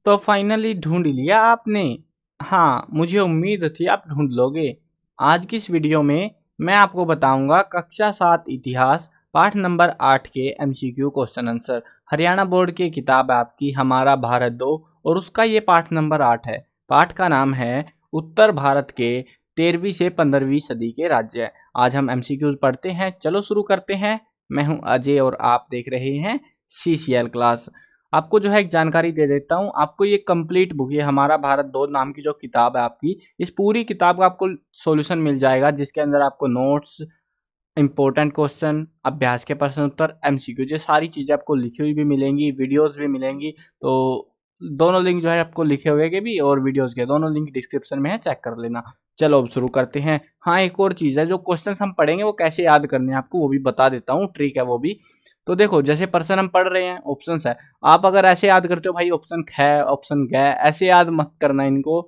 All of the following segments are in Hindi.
तो फाइनली ढूंढ लिया आपने। हाँ, मुझे उम्मीद थी आप ढूंढ लोगे। आज की इस वीडियो में मैं आपको बताऊंगा कक्षा 7 इतिहास पाठ नंबर 8 के MCQ question answer. Haryana board की किताब है आपकी हमारा भारत 2 और उसका ये पाठ नंबर 8 है। पाठ का नाम है उत्तर भारत के 13वीं से 15वीं सदी के राज्य। आज हम एमसीक्यूज पढ़ते हैं, चलो शुरू करते हैं। मैं हूं अजय और आप देख रहे हैं सीसीएल क्लास। आपको जो है एक जानकारी दे देता हूँ। आपको ये कंप्लीट बुक, ये हमारा भारत 2 नाम की जो किताब है आपकी, इस पूरी किताब का आपको सॉल्यूशन मिल जाएगा, जिसके अंदर आपको नोट्स, इंपॉर्टेंट क्वेश्चन, अभ्यास के प्रश्न उत्तर, एमसीक्यू, ये सारी चीज़ें आपको लिखी हुई भी मिलेंगी, वीडियोस भी मिलेंगी। तो दोनों लिंक जो है आपको लिखे हुए के भी और वीडियोस के दोनों लिंक डिस्क्रिप्शन में है, चेक कर लेना। चलो अब शुरू करते हैं। हाँ, एक और चीज़ है, जो क्वेश्चन हम पढ़ेंगे वो कैसे याद करने हैं आपको वो भी बता देता हूँ, ट्रिक है वो भी। तो देखो, जैसे पर्सन हम पढ़ रहे हैं, ऑप्शन है, आप अगर ऐसे याद करते हो भाई ऑप्शन है ऑप्शन गए, ऐसे याद मत करना इनको,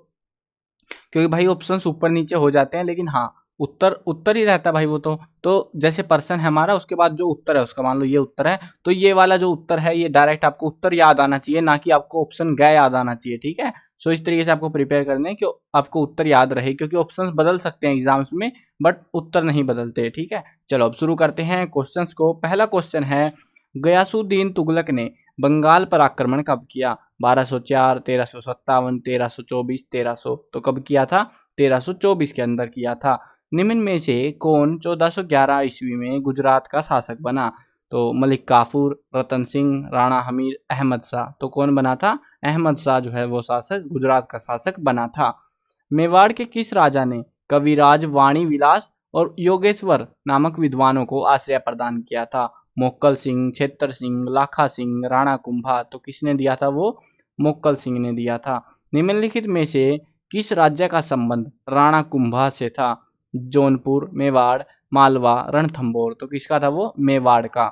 क्योंकि भाई ऑप्शंस ऊपर नीचे हो जाते हैं, लेकिन हाँ उत्तर उत्तर ही रहता है भाई वो तो जैसे पर्सन है हमारा, उसके बाद जो उत्तर है उसका, मान लो ये उत्तर है, तो ये वाला जो उत्तर है ये डायरेक्ट आपको उत्तर याद आना चाहिए, ना कि आपको ऑप्शन गए याद आना चाहिए। ठीक है, सो इस तरीके से आपको प्रिपेयर करने हैं कि आपको उत्तर याद रहे, क्योंकि ऑप्शंस बदल सकते हैं एग्जाम्स में, बट उत्तर नहीं बदलते। ठीक है, चलो अब शुरू करते हैं क्वेश्चंस को। पहला क्वेश्चन है, गयासुद्दीन तुगलक ने बंगाल पर आक्रमण कब किया? 1204, 1357, 1324, 1300। तो कब किया था? 1324 के अंदर किया था। निम्न में से कौन 1411 ईस्वी में गुजरात का शासक बना? तो मलिक काफूर, रतन सिंह, राणा हमीर, अहमद शाह। तो कौन बना था? अहमद शाह जो है वो शासक, गुजरात का शासक बना था। मेवाड़ के किस राजा ने कविराज वाणी विलास और योगेश्वर नामक विद्वानों को आश्रय प्रदान किया था? मोक्कल सिंह, छेतर सिंह, लाखा सिंह, राणा कुंभा। तो किसने दिया था? वो मोक्कल सिंह ने दिया था। निम्नलिखित में से किस राज्य का संबंध राणा कुंभा से था? जौनपुर, मेवाड़, मालवा, रणथंभौर। तो किसका था? वो मेवाड़ का।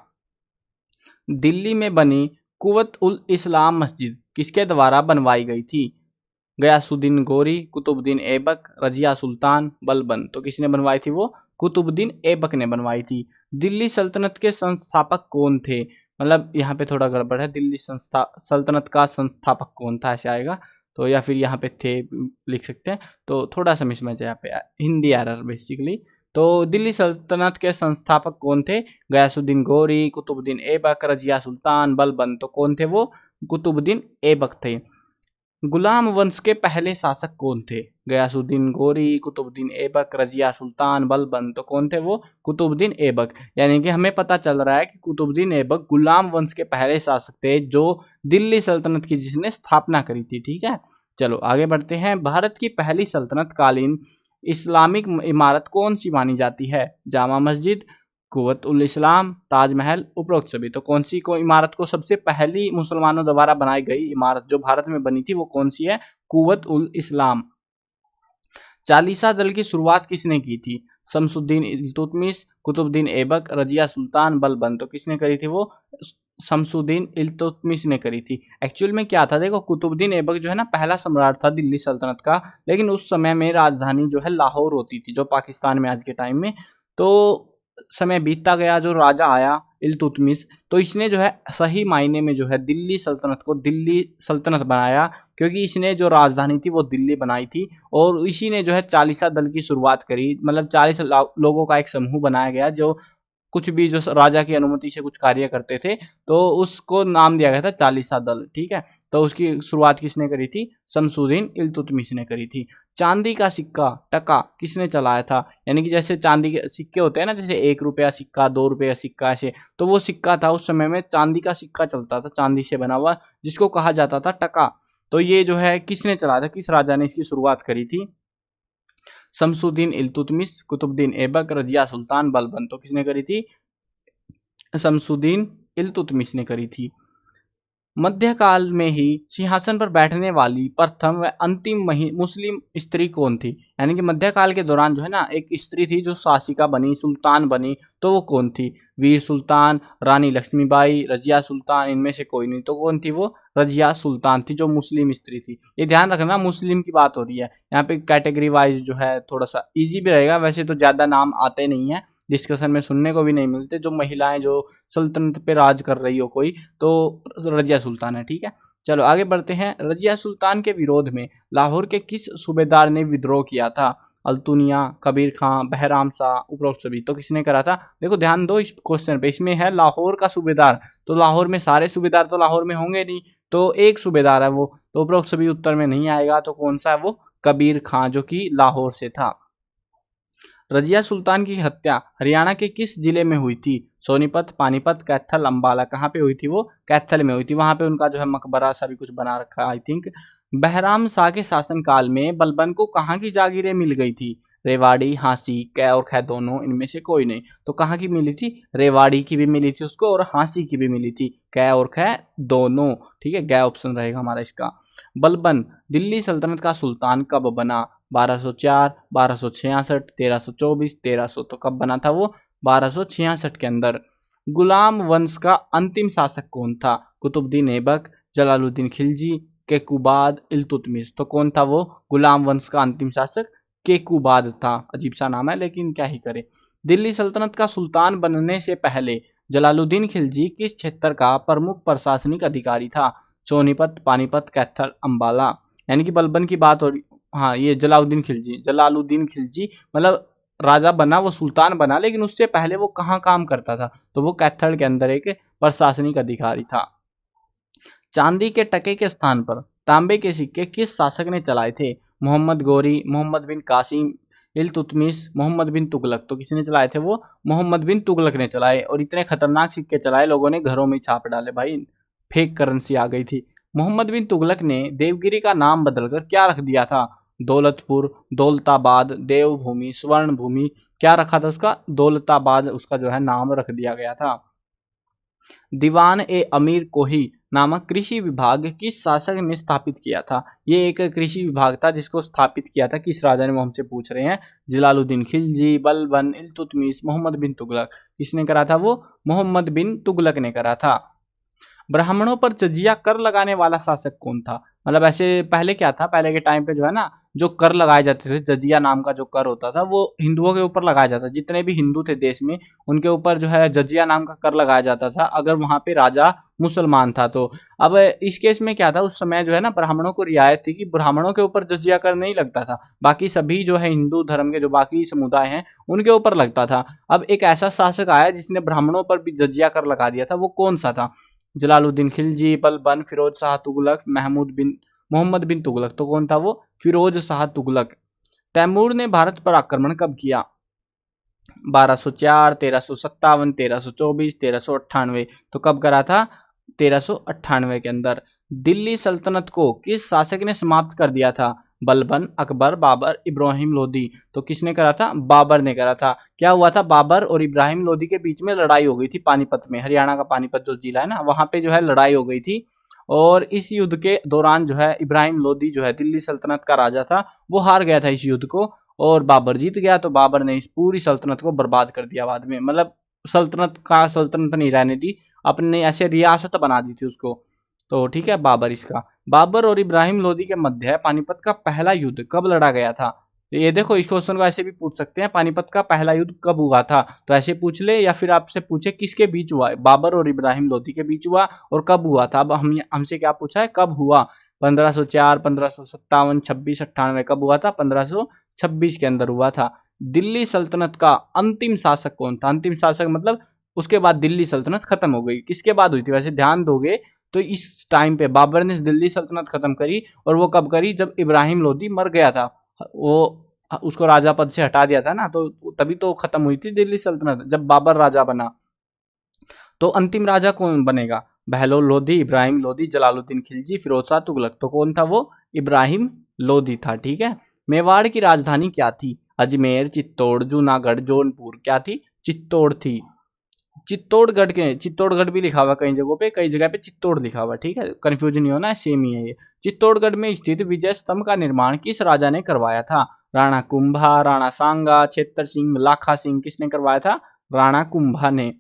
दिल्ली में बनी कुवत उल इस्लाम मस्जिद किसके द्वारा बनवाई गई थी? गयासुद्दीन गोरी, कुतुबुद्दीन ऐबक, रजिया सुल्तान, बलबन। तो किसने बनवाई थी? वो कुतुबुद्दीन ऐबक ने बनवाई थी। दिल्ली सल्तनत के संस्थापक कौन थे? मतलब यहाँ पे थोड़ा गड़बड़ है, दिल्ली सल्तनत का संस्थापक कौन था ऐसे आएगा, तो या फिर यहाँ पे थे लिख सकते हैं, तो थोड़ा सा मिसमैच है यहाँ पे, हिंदी एरर बेसिकली। तो दिल्ली सल्तनत के संस्थापक कौन थे? गयासुद्दीन गोरी, कुतुबुद्दीन ऐबक, रजिया सुल्तान, बलबन। तो कौन थे वो? कुतुबुद्दीन ऐबक थे। गुलाम वंश के पहले शासक कौन थे? गयासुद्दीन गोरी, कुतुबुद्दीन ऐबक, रजिया सुल्तान, बलबन। तो कौन थे वो? कुतुबुद्दीन ऐबक। यानी कि हमें पता चल रहा है कि कुतुबुद्दीन ऐबक गुलाम वंश के पहले शासक थे, जो दिल्ली सल्तनत की जिसने स्थापना करी थी। ठीक है, चलो आगे बढ़ते हैं। भारत की पहली सल्तनत कालीन इस्लामिक इमारत कौन सी मानी जाती है? जामा मस्जिद, कुवत उल इस्लाम, ताजमहल, उपरोक्त सभी। तो कौन सी को इमारत को सबसे पहली मुसलमानों द्वारा बनाई गई इमारत जो भारत में बनी थी वो कौन सी है? कुवत उल इस्लाम। चालीसा दल की शुरुआत किसने की थी? शमसुद्दीन इल्तुतमिश, कुतुबुद्दीन ऐबक, रजिया सुल्तान, बलबन। तो किसने करी थी वो? शमसुद्दीन इल्तुतमिश ने करी थी। एक्चुअल में क्या था, देखो कुतुबुद्दीन ऐबक जो है ना पहला सम्राट था दिल्ली सल्तनत का, लेकिन उस समय में राजधानी जो है लाहौर होती थी, जो पाकिस्तान में आज के टाइम में। तो समय बीतता गया, जो राजा आया इल्तुतमिश, तो इसने जो है सही मायने में जो है दिल्ली सल्तनत को दिल्ली सल्तनत बनाया, क्योंकि इसने जो राजधानी थी वो दिल्ली बनाई थी, और इसी ने जो है चालीसा दल की शुरुआत करी। मतलब 40 लोगों का एक समूह बनाया गया, जो कुछ भी जो राजा की अनुमति से कुछ कार्य करते थे, तो उसको नाम दिया गया था चालीसा दल। ठीक है, तो उसकी शुरुआत किसने करी थी? शमसुद्दीन इल्तुतमिश ने करी थी। चांदी का सिक्का टका किसने चलाया था? यानी कि जैसे चांदी के सिक्के होते हैं ना, जैसे 1 रुपया सिक्का, 2 रुपये का सिक्का, ऐसे, तो वो सिक्का था उस समय में चांदी का सिक्का चलता था, चांदी से बना हुआ, जिसको कहा जाता था टका। तो ये जो है किसने चलाया था, किस राजा ने इसकी शुरुआत करी थी? शमसुद्दीन इल्तुतमिश, कुतुबुद्दीन ऐबक, रजिया सुल्तान, बलबन। तो किसने करी थी? शमसुद्दीन इल्तुतमिश ने करी थी। मध्यकाल में ही सिंहासन पर बैठने वाली प्रथम व अंतिम मुस्लिम स्त्री कौन थी? यानी कि मध्यकाल के दौरान जो है ना एक स्त्री थी जो शासिका बनी, सुल्तान बनी, तो वो कौन थी? वीर सुल्तान, रानी लक्ष्मीबाई, रजिया सुल्तान, इनमें से कोई नहीं। तो कौन थी वो? रजिया सुल्तान थी, जो मुस्लिम स्त्री थी। ये ध्यान रखना, मुस्लिम की बात हो रही है यहाँ पे। कैटेगरी वाइज जो है थोड़ा सा इजी भी रहेगा, वैसे तो ज़्यादा नाम आते नहीं है, डिस्कशन में सुनने को भी नहीं मिलते, जो महिलाएं जो सल्तनत पे राज कर रही हो कोई, तो रजिया सुल्तान है। ठीक है, चलो आगे बढ़ते हैं। रजिया सुल्तान के विरोध में लाहौर के किस सूबेदार ने विद्रोह किया था? अल्तुनिया, कबीर खां, बहराम शाह, उपरोक्त सभी। तो किसने करा था? देखो ध्यान दो इस क्वेश्चन पे, इसमें है लाहौर का सूबेदार, तो लाहौर में सारे सूबेदार तो लाहौर में होंगे नहीं, तो एक सूबेदार है वो, तो उपरोक्त सभी उत्तर में नहीं आएगा। तो कौन सा है वो? कबीर खां, जो कि लाहौर से था। रजिया सुल्तान की हत्या हरियाणा के किस जिले में हुई थी? सोनीपत, पानीपत, कैथल, अंबाला। कहाँ पे हुई थी वो? कैथल में हुई थी। वहां पे उनका जो है मकबरा सा भी कुछ बना रखा है आई थिंक। बहराम शाह के शासनकाल में बलबन को कहाँ की जागीरें मिल गई थी? रेवाड़ी, हांसी, कै और खै दोनों, इनमें से कोई नहीं। तो कहाँ की मिली थी? रेवाड़ी की भी मिली थी उसको और हांसी की भी मिली थी। कै और खै दोनों, ठीक है, कै ऑप्शन रहेगा हमारा इसका। बलबन दिल्ली सल्तनत का सुल्तान कब बना? 1204, 1266, 1324, 1300। तो कब बना था वो? 1266 के अंदर। गुलाम वंश का अंतिम शासक कौन था? कुतुबुद्दीन ऐबक, जलालुद्दीन खिलजी, केकुबाद, इल्तुतमिश। तो कौन था वो गुलाम वंश का अंतिम शासक? केकुबाद था। अजीब सा नाम है लेकिन क्या ही करे। दिल्ली सल्तनत का सुल्तान बनने से पहले जलालुद्दीन खिलजी किस क्षेत्र का प्रमुख प्रशासनिक अधिकारी था? सोनीपत, पानीपत, कैथल, अंबाला। यानी कि बलबन की बात हो रही। हाँ, ये जलालुद्दीन खिलजी मतलब राजा बना, वो सुल्तान बना, लेकिन उससे पहले वो कहाँ काम करता था? तो वो कैथल के अंदर एक प्रशासनिक अधिकारी था। चांदी के टके के स्थान पर तांबे के सिक्के किस शासक ने चलाए थे? मोहम्मद गोरी, मोहम्मद बिन कासिम, इल्तुतमिश, मोहम्मद बिन तुगलक। तो किसने चलाए थे वो? मोहम्मद बिन तुगलक ने चलाए। और इतने खतरनाक सिक्के चलाए लोगों ने घरों में छाप डाले भाई, फेक करेंसी आ गई थी। मोहम्मद बिन तुगलक ने देवगिरी का नाम बदलकर क्या रख दिया था? दौलतपुर, दौलताबाद, देवभूमि, स्वर्ण भूमि। क्या रखा था उसका? दौलताबाद उसका जो है नाम रख दिया गया था। दीवान ए अमीर कोही नामक कृषि विभाग किस शासक ने स्थापित किया था? ये एक कृषि विभाग था जिसको स्थापित किया था किस राजा ने, वो हमसे पूछ रहे हैं। जलालुद्दीन खिलजी, बलबन, इल्तुतमिश, मोहम्मद बिन तुगलक। किसने करा था वो? मोहम्मद बिन तुगलक ने करा था। ब्राह्मणों पर जजिया कर लगाने वाला शासक कौन था? मतलब ऐसे पहले क्या था, पहले के टाइम पे जो है ना, जो कर लगाए जाते थे, जजिया नाम का जो कर होता था वो हिंदुओं के ऊपर लगाया जाता था। जितने भी हिंदू थे देश में उनके ऊपर जो है जजिया नाम का कर लगाया जाता था, अगर वहां पे राजा मुसलमान था तो। अब इस केस में क्या था, उस समय जो है ना ब्राह्मणों को रियायत थी कि ब्राह्मणों के ऊपर जजिया कर नहीं लगता था, बाकी सभी जो है हिंदू धर्म के जो बाकी समुदाय हैं उनके ऊपर लगता था। अब एक ऐसा शासक आया जिसने ब्राह्मणों पर भी जजिया कर लगा दिया था, वो कौन सा था? जलालुद्दीन खिलजी, बलबन, फिरोज शाह तुगलक, मोहम्मद बिन तुगलक। तो कौन था वो? फिरोज शाह तुगलक। तैमूर ने भारत पर आक्रमण कब किया? 1204, 1357, 1324, 1398। तो कब करा था? 1398 के अंदर। दिल्ली सल्तनत को किस शासक ने समाप्त कर दिया था? बलबन, अकबर, बाबर, इब्राहिम लोदी। तो किसने करा था? बाबर ने करा था। क्या हुआ था? बाबर और इब्राहिम लोदी के बीच में लड़ाई हो गई थी पानीपत में। हरियाणा का पानीपत जो जिला है ना, वहां पे जो है लड़ाई हो गई थी। और इस युद्ध के दौरान जो है इब्राहिम लोदी जो है दिल्ली सल्तनत का राजा था, वो हार गया था इस युद्ध को और बाबर जीत गया। तो बाबर ने इस पूरी सल्तनत को बर्बाद कर दिया बाद में, मतलब सल्तनत नहीं रहने दी, अपने ऐसे रियासत बना दी थी उसको। तो ठीक है, बाबर इसका। बाबर और इब्राहिम लोदी के मध्य पानीपत का पहला युद्ध कब लड़ा गया था? तो ये देखो, इस क्वेश्चन को ऐसे भी पूछ सकते हैं, पानीपत का पहला युद्ध कब हुआ था? तो ऐसे पूछ ले, या फिर आपसे पूछे किसके बीच हुआ है, बाबर और इब्राहिम लोदी के बीच हुआ और कब हुआ था। अब हमसे क्या पूछा है, कब हुआ? 1504, 1557, 26, 98। कब हुआ था? 1526 के अंदर हुआ था। दिल्ली सल्तनत का अंतिम शासक कौन था? अंतिम शासक मतलब उसके बाद दिल्ली सल्तनत खत्म हो गई, किसके बाद हुई थी? वैसे ध्यान दोगे तो इस टाइम पे बाबर ने दिल्ली सल्तनत खत्म करी, और वो कब करी? जब इब्राहिम लोदी मर गया था, वो उसको राजा पद से हटा दिया था ना, तो तभी तो खत्म हुई थी दिल्ली सल्तनत, जब बाबर राजा बना। तो अंतिम राजा कौन बनेगा? बहलोल लोदी, इब्राहिम लोदी, जलालुद्दीन खिलजी, फिरोज शाह तुगलक। तो कौन था वो? इब्राहिम लोदी था। ठीक है। मेवाड़ की राजधानी क्या थी? अजमेर, चित्तौड़, जूनागढ़, जौनपुर। क्या थी? चित्तौड़ थी। चित्तौड़गढ़ भी लिखा हुआ कई जगहों पे, कई जगह पे चित्तौड़ लिखा हुआ, ठीक है, कंफ्यूजन नहीं होना, सेम ही है ये। चित्तौड़गढ़ में स्थित विजय स्तंभ का निर्माण किस राजा ने करवाया था? राणा कुंभा, राणा सांगा, छेतर सिंह, लाखा सिंह। किसने करवाया था? राणा कुंभा ने।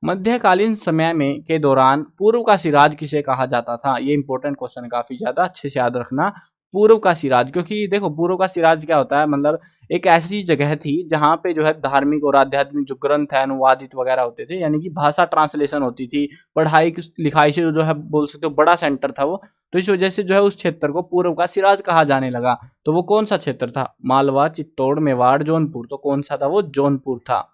मध्यकालीन समय में के दौरान पूर्व का सिराज किसे कहा जाता था? ये इंपॉर्टेंट क्वेश्चन है, काफी ज्यादा अच्छे से याद रखना। पूर्व का सिराज, क्योंकि देखो पूर्व का सिराज क्या होता है, मतलब एक ऐसी जगह थी जहाँ पे जो है धार्मिक और आध्यात्मिक जो ग्रंथ है अनुवादित वगैरह होते थे, यानी कि भाषा ट्रांसलेशन होती थी, पढ़ाई लिखाई से जो है बोल सकते हो बड़ा सेंटर था वो। तो इस वजह से जो है उस क्षेत्र को पूर्व का सिराज कहा जाने लगा। तो वो कौन सा क्षेत्र था? मालवा, चित्तौड़, मेवाड़, जौनपुर। तो कौन सा था वो? जौनपुर था।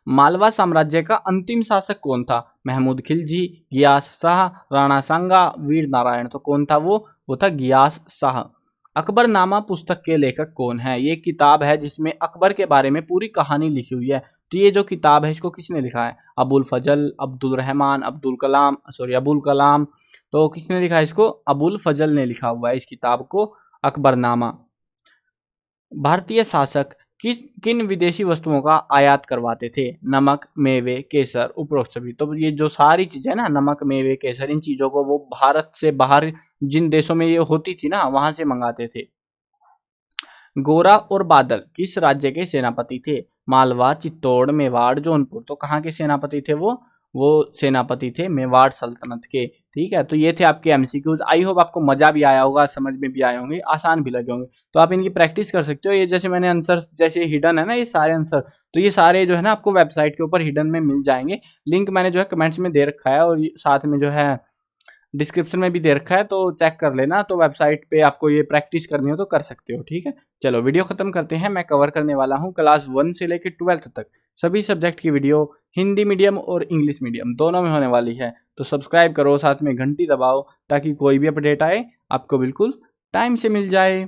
मालवा साम्राज्य का अंतिम शासक कौन था? महमूद खिलजी, गियास शाह, राणा सांगा, वीर नारायण। तो कौन था वो था गियास शाह। अकबरनामा पुस्तक के लेखक कौन है? ये किताब है जिसमें अकबर के बारे में पूरी कहानी लिखी हुई है। तो ये जो किताब है इसको किसने लिखा है? अबुल फजल, अब्दुल रहमान, अबुल कलाम। तो किसने लिखा है इसको? अबुल फजल ने लिखा हुआ है इस किताब को, अकबरनामा। भारतीय शासक किन विदेशी वस्तुओं का आयात करवाते थे? नमक, मेवे, केसर, उपरोक्त सभी। तो ये जो सारी चीजें ना, नमक, मेवे, केसर, इन चीजों को वो भारत से बाहर जिन देशों में ये होती थी ना, वहां से मंगाते थे। गोरा और बादल किस राज्य के सेनापति थे? मालवा, चित्तौड़, मेवाड़, जौनपुर। तो कहाँ के सेनापति थे वो सेनापति थे मेवाड़ सल्तनत के। ठीक है, तो ये थे आपके एमसीक्यूज। आई होप आपको मजा भी आया होगा, समझ में भी आए होंगे, आसान भी लगे होंगे। तो आप इनकी प्रैक्टिस कर सकते हो। ये जैसे मैंने आंसर जैसे हिडन है ना, ये सारे आंसर, तो ये सारे जो है ना आपको वेबसाइट के ऊपर हिडन में मिल जाएंगे। लिंक मैंने जो है कमेंट्स में दे रखा है, और साथ में जो है डिस्क्रिप्शन में भी दे रखा है, तो चेक कर लेना। तो वेबसाइट पे आपको ये प्रैक्टिस करनी हो तो कर सकते हो। ठीक है, चलो वीडियो खत्म करते हैं। मैं कवर करने वाला हूँ क्लास 1 से लेकर 12th तक सभी सब्जेक्ट की वीडियो, हिंदी मीडियम और इंग्लिश मीडियम दोनों में होने वाली है। तो सब्सक्राइब करो, साथ में घंटी दबाओ, ताकि कोई भी अपडेट आए आपको बिल्कुल टाइम से मिल जाए।